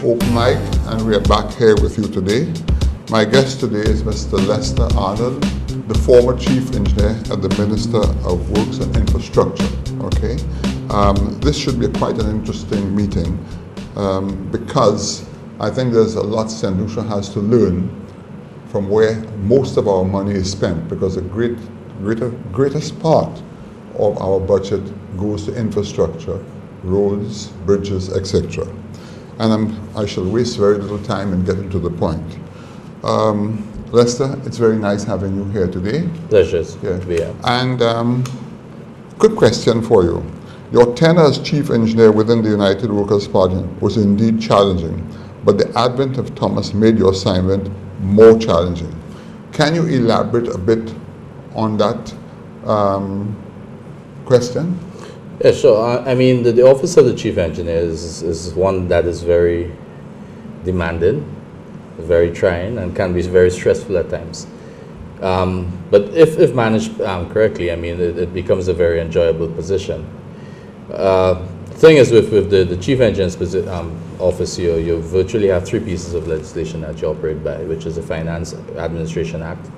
Openmike, and we are back here with you today. My guest today is Mr. Lester Arnold, the former Chief Engineer at the Minister of Works and Infrastructure. Okay, this should be quite an interesting meeting because I think there's a lot St. Lucia has to learn from where most of our money is spent, because the greatest part of our budget goes to infrastructure, roads, bridges, etc. And I shall waste very little time in getting to the point. Lester, it's very nice having you here today. Pleasure to be here. And quick question for you. Your tenure as Chief Engineer within the United Workers' Party was indeed challenging, but the advent of Thomas made your assignment more challenging. Can you elaborate a bit on that question? Yeah, sure. I mean, the office of the Chief Engineer is one that is very demanding, very trying, and can be very stressful at times. But if managed correctly, I mean, it becomes a very enjoyable position. The thing is, with the Chief Engineer's office, you virtually have three pieces of legislation that you operate by, which is the Finance Administration Act,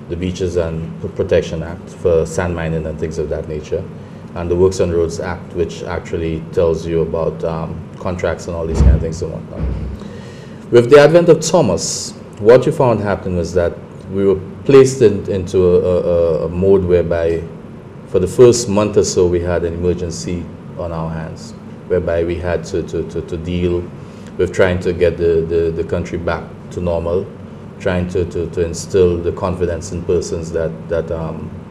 the Beaches and Protection Act for sand mining and things of that nature, and the Works and Roads Act, which actually tells you about contracts and all these kind of things and whatnot. With the advent of Thomas, what you found happened was that we were placed into a mode whereby for the first month or so we had an emergency on our hands, whereby we had to deal with trying to get the country back to normal, trying to instill the confidence in persons that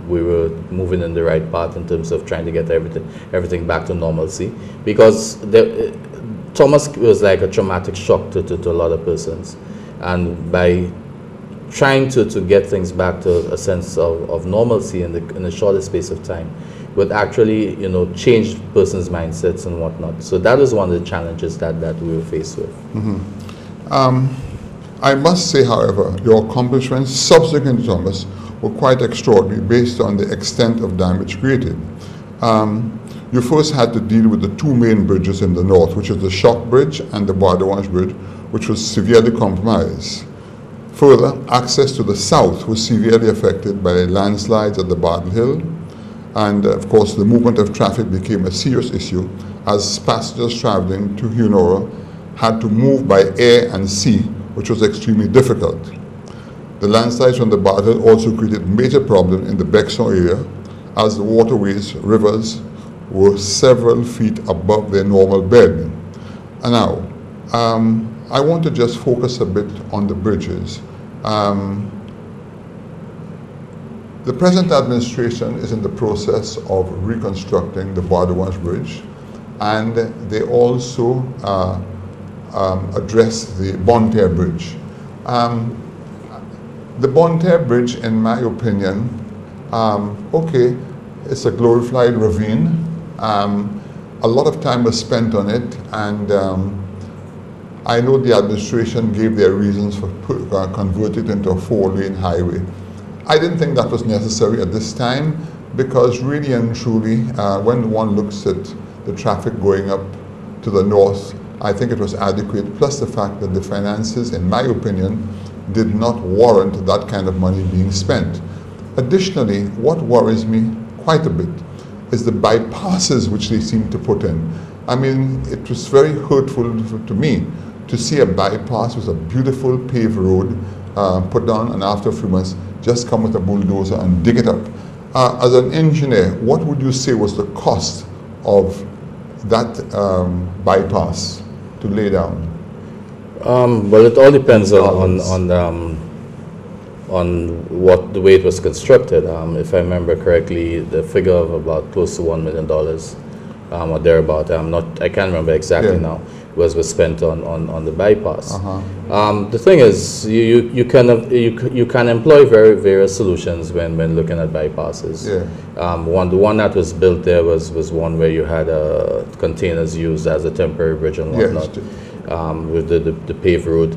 we were moving in the right path in terms of trying to get everything back to normalcy, because Thomas was like a traumatic shock to a lot of persons, and by trying to get things back to a sense of normalcy in the shortest space of time would actually, you know, change persons' mindsets and whatnot. So that was one of the challenges that we were faced with. Mm-hmm. I must say, however, your accomplishments subsequent to Thomas were quite extraordinary based on the extent of damage created. You first had to deal with the two main bridges in the north, which is the Shock Bridge and the Bois Bridge, which was severely compromised. Further, access to the south was severely affected by landslides at the Bartle Hill, and of course the movement of traffic became a serious issue as passengers traveling to Hunora had to move by air and sea, which was extremely difficult. The landslides from the Bartle Hill also created major problems in the Bexon area, as the waterways, rivers, were several feet above their normal bed. And now, I want to just focus a bit on the bridges. The present administration is in the process of reconstructing the Bois Bridge, and they also address the Bonterre Bridge. The Bonterre Bridge, in my opinion, okay, it's a glorified ravine. A lot of time was spent on it, and I know the administration gave their reasons for converting it into a 4-lane highway. I didn't think that was necessary at this time, because really and truly, when one looks at the traffic going up to the north, I think it was adequate, plus the fact that the finances, in my opinion, did not warrant that kind of money being spent. Additionally, what worries me quite a bit is the bypasses which they seem to put in. I mean, it was very hurtful to me to see a bypass with a beautiful paved road put down, and after a few months just come with a bulldozer and dig it up. As an engineer, what would you say was the cost of that bypass to lay down? Well, it all depends on what the way it was constructed. If I remember correctly, the figure of about close to $1 million or thereabout. I can't remember exactly now. Was spent on the bypass. The thing is, you can employ various solutions when looking at bypasses. The one that was built there was one where you had containers used as a temporary bridge and whatnot, with the paved road.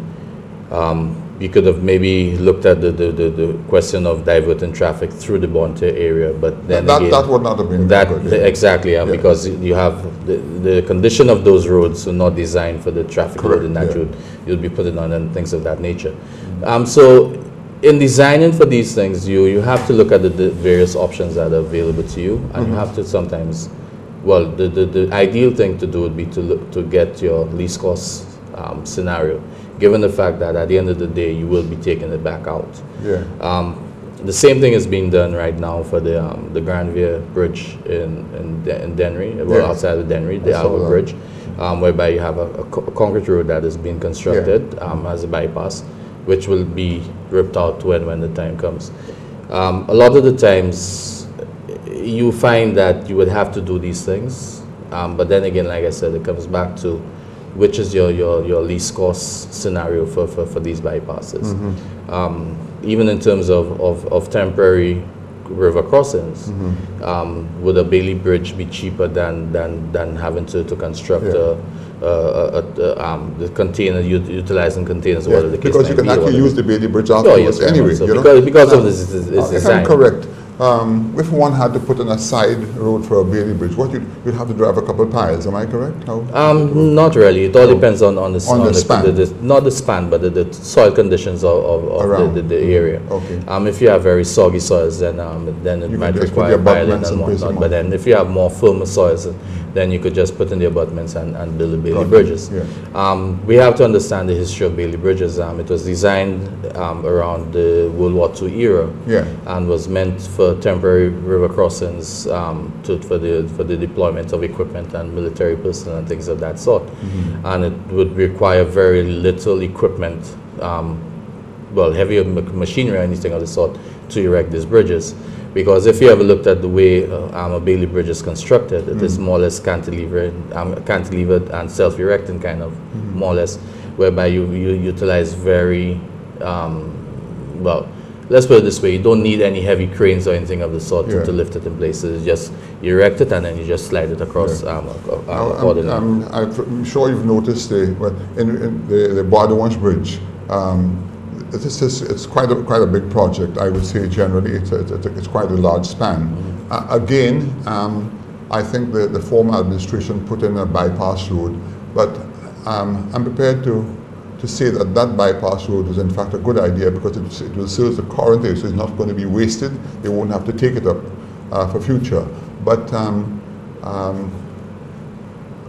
We could have maybe looked at the question of diverting traffic through the Bonte area, but then that would not have been good, yeah. Exactly, because you have the condition of those roads are not designed for the traffic load in that road you'll be putting on and things of that nature. So in designing for these things, you have to look at the various options that are available to you, and you have to sometimes, well, the ideal thing to do would be to look to get your least cost scenario, given the fact that at the end of the day you will be taking it back out. Yeah. The same thing is being done right now for the Granville Bridge in Dennery, well, outside of Dennery, the Alba Bridge, whereby you have a concrete road that is being constructed as a bypass, which will be ripped out when the time comes. A lot of the times you find that you would have to do these things, but then again, like I said, it comes back to which is your least cost scenario for these bypasses. Even in terms of temporary river crossings, would a Bailey Bridge be cheaper than having to construct the container, utilizing containers, whatever the case because you can actually use the Bailey Bridge afterwards anyway. So because of this design. If I'm correct, if one had to put in a side road for a Bailey Bridge, what you'd have to drive a couple of piles. Am I correct? Not really. It all depends on the span. not the span, but the soil conditions of the area. Okay. If you have very soggy soils, then it might require piling and whatnot. But then if you have more firmer soils, then you could just put in the abutments and build the Bailey bridges. Yeah. We have to understand the history of Bailey bridges. It was designed around the World War II era, and was meant for temporary river crossings for the deployment of equipment and military personnel and things of that sort. And it would require very little equipment, well, heavy machinery or anything of the sort to erect these bridges. Because if you ever looked at the way a Bailey Bridge is constructed, it is more or less cantilevered and self-erecting kind of, more or less, whereby you utilize very, well, let's put it this way, you don't need any heavy cranes or anything of the sort to lift it in place. It's just, you erect it and then you just slide it across accordingly. I'm sure you've noticed in the Bardawans Bridge, it's quite a big project. I would say generally it's quite a large span. Again, I think the former administration put in a bypass road, but I'm prepared to say that bypass road is in fact a good idea because it will serve the current area, so it's not going to be wasted. They won't have to take it up for future. But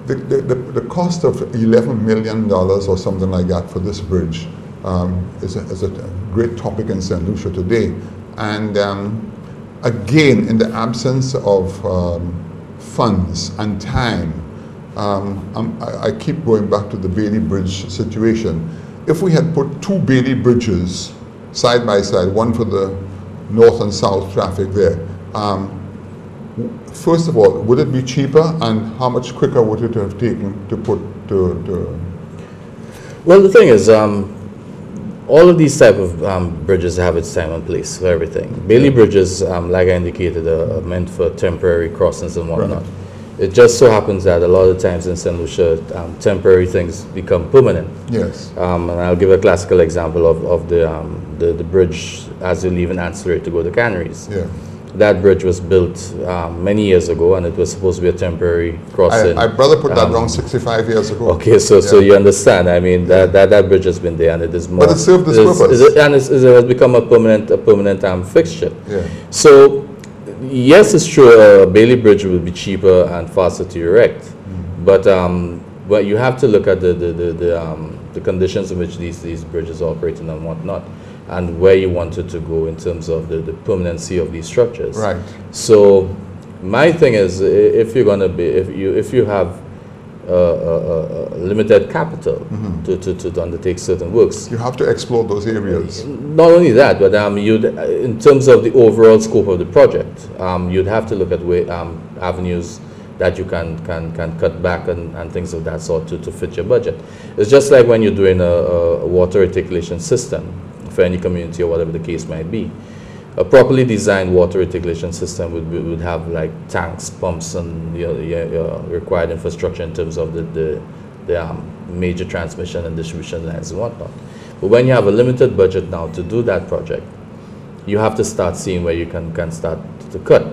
the cost of $11 million or something like that for this bridge is a great topic in St. Lucia today. And again, in the absence of funds and time, I keep going back to the Bailey Bridge situation. If we had put two Bailey Bridges side by side, one for the north and south traffic there, first of all, would it be cheaper, and how much quicker would it have taken to put to? Well, the thing is, all of these type of bridges have its time and place for everything. Bailey bridges, like I indicated, are meant for temporary crossings and whatnot. Right. It just so happens that a lot of times in St. Lucia, temporary things become permanent. Yes. And I'll give a classical example of the bridge as you leave an ancillary to go to Canaries. Yeah. That bridge was built many years ago, and it was supposed to be a temporary crossing. My brother put that down 65 years ago. Okay, so you understand. I mean, that bridge has been there, and it is more. But it served its purpose. It has become a permanent fixture. Yeah. So, yes, it's true. Bailey Bridge will be cheaper and faster to erect, but you have to look at the conditions in which these bridges are operating and whatnot, and where you want it to go in terms of the permanency of these structures. Right. So, my thing is, if you have limited capital to undertake certain works, you have to explore those areas. Not only that, but in terms of the overall scope of the project, you'd have to look at avenues that you can cut back and things of that sort to fit your budget. It's just like when you're doing a water reticulation system for any community or whatever the case might be. A properly designed water reticulation system would have like tanks, pumps, and your required infrastructure in terms of the major transmission and distribution lines and whatnot. But when you have a limited budget now to do that project, you have to start seeing where you can start to cut.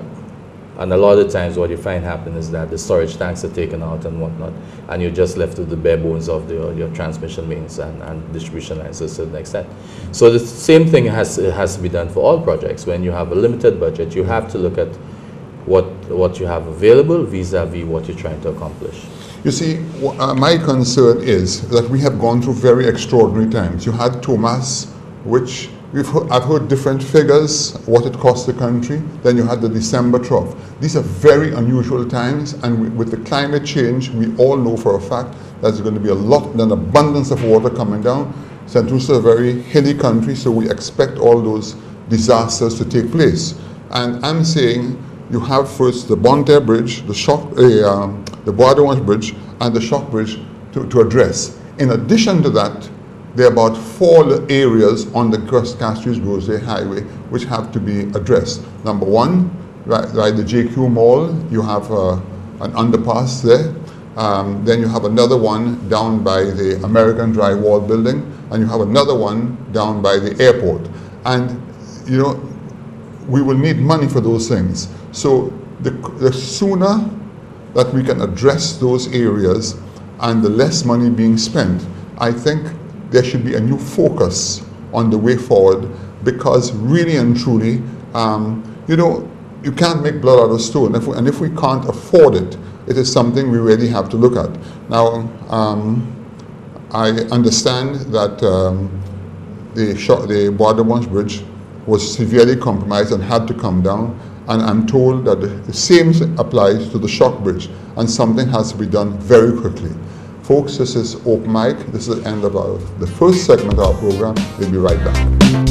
And a lot of the times what you find happen is that the storage tanks are taken out and whatnot, and you're just left with the bare bones of your transmission mains and distribution lines to a certain extent. So the same thing has to be done for all projects. When you have a limited budget, you have to look at what you have available vis-a-vis what you're trying to accomplish. You see, my concern is that we have gone through very extraordinary times. You had Thomas, which I've heard different figures, what it cost the country. Then you had the December trough. These are very unusual times, and with the climate change, we all know for a fact that there's going to be an abundance of water coming down. St. Lucia is a very hilly country, so we expect all those disasters to take place. And I'm saying you have first the Bonterre Bridge, the Bois-d'Orange Bridge, and the Shock Bridge to address. In addition to that, there are about 4 areas on the Castries-Rosé Highway which have to be addressed. Number one, right the JQ Mall, you have an underpass there. Then you have another one down by the American Drywall building, and you have another one down by the airport. And you know, we will need money for those things. So the sooner that we can address those areas and the less money being spent, I think there should be a new focus on the way forward, because really and truly, you know, you can't make blood out of stone. And if we can't afford it, it is something we really have to look at. Now, I understand that the Bois-d'Orange Bridge was severely compromised and had to come down, and I'm told that the same applies to the Shock Bridge, and something has to be done very quickly. Folks, this is Openmike. This is the end of the first segment of our program. We'll be right back.